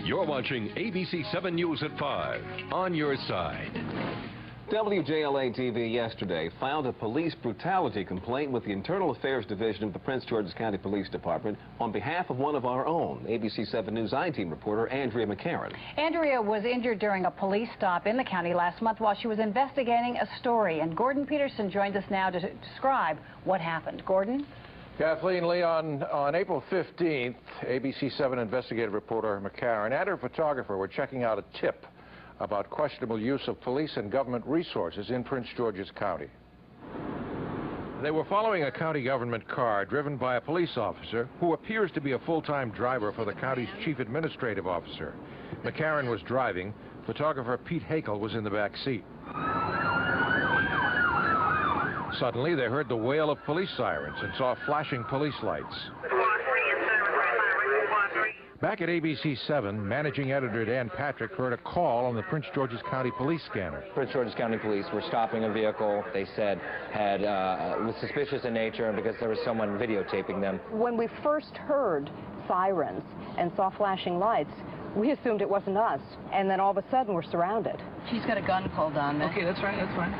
You're watching ABC 7 News at 5, on your side. WJLA-TV yesterday filed a police brutality complaint with the Internal Affairs Division of the Prince George's County Police Department on behalf of one of our own, ABC 7 News I-Team reporter Andrea McCarran. Andrea was injured during a police stop in the county last month while she was investigating a story. And Gordon Peterson joins us now to describe what happened. Gordon? Kathleen, Leon, on April 15th, ABC 7 investigative reporter McCarran and her photographer were checking out a tip about questionable use of police and government resources in Prince George's County. They were following a county government car driven by a police officer who appears to be a full-time driver for the county's chief administrative officer. McCarran was driving. Photographer Pete Hakel was in the back seat. Suddenly, they heard the wail of police sirens and saw flashing police lights. Back at ABC 7, managing editor Dan Patrick heard a call on the Prince George's County Police scanner. Prince George's County Police were stopping a vehicle they said was suspicious in nature because there was someone videotaping them. When we first heard sirens and saw flashing lights, we assumed it wasn't us, and then all of a sudden we're surrounded. She's got a gun pulled on me. Okay, that's right, that's fine.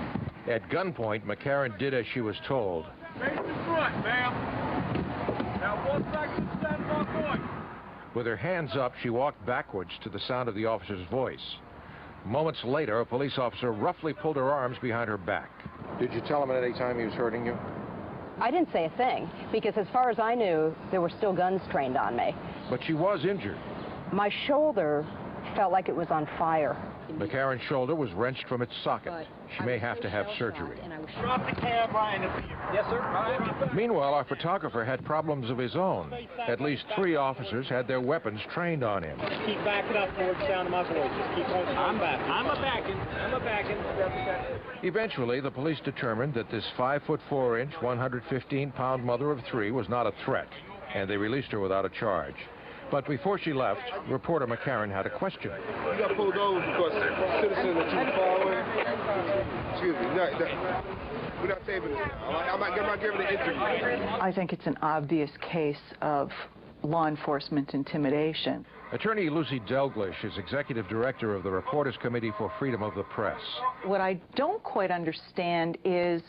At gunpoint, McCarran did as she was told. Face the front, ma'am. Now 1 second, stand by point. With her hands up, she walked backwards to the sound of the officer's voice. Moments later, a police officer roughly pulled her arms behind her back. Did you tell him at any time he was hurting you? I didn't say a thing, because as far as I knew, there were still guns trained on me. But she was injured. My shoulder felt like it was on fire. McCarran's shoulder was wrenched from its socket. She may have to have surgery. Drop the camera and yes, sir. Meanwhile, our photographer had problems of his own. At least 3 officers had their weapons trained on him. Just keep backing up towards the sound of my voice. Just keep on. I'm backing. Eventually, the police determined that this 5'4" 115-pound mother of 3 was not a threat, and they released her without a charge. But before she left, reporter McCarran had a question. You got pulled over because citizen that you following. Excuse me. We're not saving this now. I'm not giving an interview. I think it's an obvious case of law enforcement intimidation. Attorney Lucy Delglish is executive director of the Reporters Committee for Freedom of the Press. What I don't quite understand is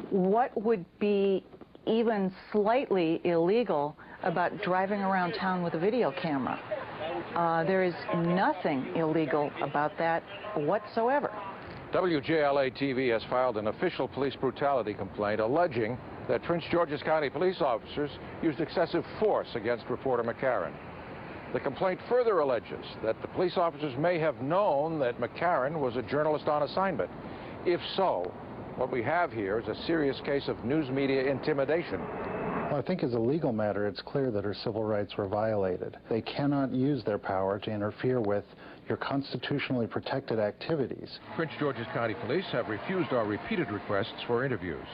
what would be even slightly illegal about driving around town with a video camera. There is nothing illegal about that whatsoever. WJLA-TV has filed an official police brutality complaint alleging that Prince George's County police officers used excessive force against reporter McCarran. The complaint further alleges that the police officers may have known that McCarran was a journalist on assignment. If so, what we have here is a serious case of news media intimidation. Well, I think as a legal matter, it's clear that her civil rights were violated. They cannot use their power to interfere with your constitutionally protected activities. Prince George's County Police have refused our repeated requests for interviews.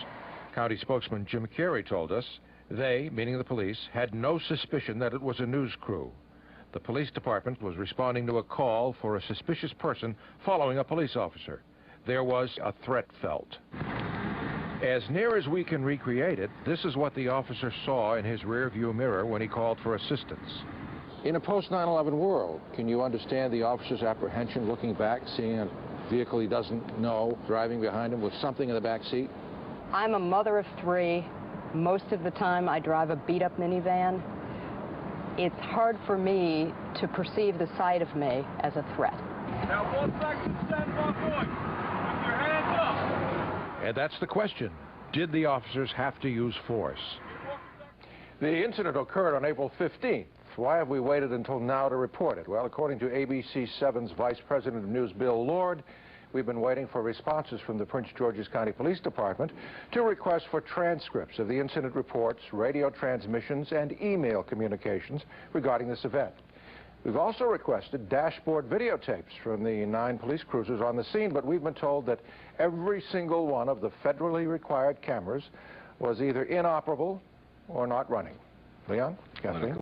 County spokesman Jim Carey told us they, meaning the police, had no suspicion that it was a news crew. The police department was responding to a call for a suspicious person following a police officer. There was a threat felt. As near as we can recreate it, this is what the officer saw in his rearview mirror when he called for assistance. In a post-9/11 world, can you understand the officer's apprehension looking back, seeing a vehicle he doesn't know driving behind him with something in the back seat? I'm a mother of 3. Most of the time I drive a beat-up minivan. It's hard for me to perceive the sight of me as a threat. Now 1 second, stand by point. With your hands up. And that's the question. Did the officers have to use force? The incident occurred on April 15th. Why have we waited until now to report it? Well, according to ABC 7's Vice President of News, Bill Lord, we've been waiting for responses from the Prince George's County Police Department to requests for transcripts of the incident reports, radio transmissions, and email communications regarding this event. We've also requested dashboard videotapes from the 9 police cruisers on the scene, but we've been told that every single one of the federally required cameras was either inoperable or not running. Leon? Kathleen?